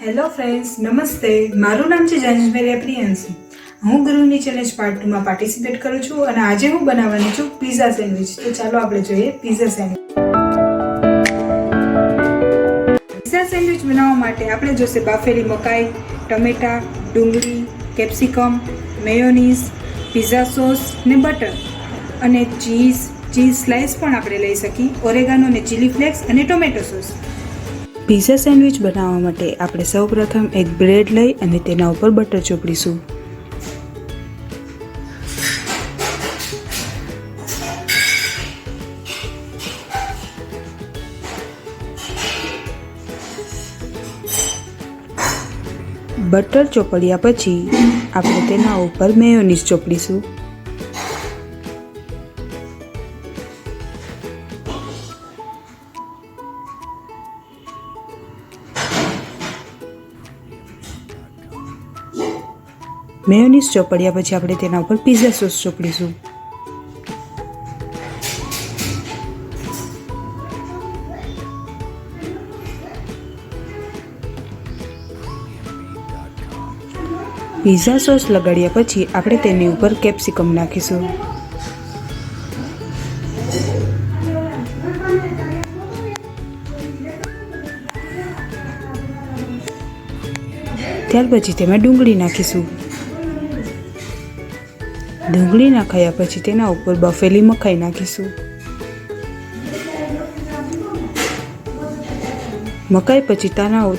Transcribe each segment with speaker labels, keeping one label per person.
Speaker 1: Hello friends, નમસ્તે. મારું નામ છે ઝંઝમેરિયા પ્રિયંશી. હું ગૃહિણી ચેલેન્જ પાર્ટ 2માં પાર્ટિસિપેટ કરું છું અને આજે હું બનાવવાની છું પિઝા સેન્ડવિચ. તો ચાલો આપણે જોઈએ પિઝા સેન્ડવિચ. પિઝા સેન્ડવિચ બનાવવા માટે આપણે જોશે બાફેલી મકાઈ, ટમેટા, ડુંગળી, કેપ્સિકમ, મેયોનીઝ, પિઝા સોસ ને બટર અને ચીઝ સ્લાઇસ પણ આપણે લઈ શકીએ, ઓરેગાનો અને ચિલીફ્લેક્સ અને ટોમેટો સોસ. પિઝા સેન્ડવિચ બનાવવા માટે આપણે સૌપ્રથમ એક બ્રેડ લઈ અને તેના ઉપર બટર ચોપડીશું. બટર ચોપડ્યા પછી આપણે તેના ઉપર મેયોનીઝ ચોપડીશું. મેયોનીઝ ચોપડ્યા પછી આપણે તેના ઉપર પિઝા સોસ ચોપડીશું. પિઝા સોસ લગાડ્યા પછી આપણે તેની ઉપર કેપ્સિકમ નાખીશું. ત્યાર પછી તેમાં ડુંગળી નાખીશું. ડુંગળી નાખાયા પછી તેના ઉપર બફેલી મકાઈ નાખીશું. મકાઈ પછી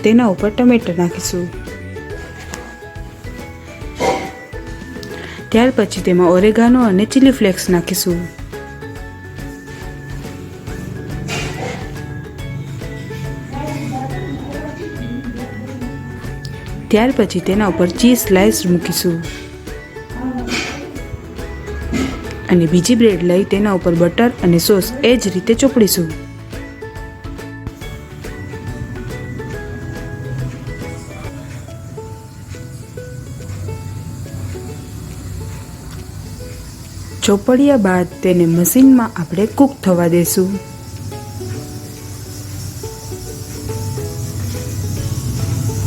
Speaker 1: તેના ઉપર ટમેટા નાખીશું. ત્યાર પછી તેમાં ઓરેગાનો અને ચિલીફ્લેક્સ નાખીશું. ત્યાર પછી તેના ઉપર ચીઝ સ્લાઇસ મૂકીશું અને બીજી બ્રેડ લઈ તેના ઉપર બટર અને સોસ એ જ રીતે ચોપડીશું. ચોપડ્યા બાદ તેને મશીનમાં આપણે કૂક થવા દેશું.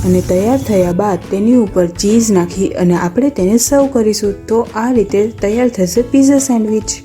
Speaker 1: અને તૈયાર થયા બાદ તેની ઉપર ચીઝ નાખી અને આપણે તેને સર્વ કરીશું. તો આ રીતે તૈયાર થશે પિઝા સેન્ડવિચ.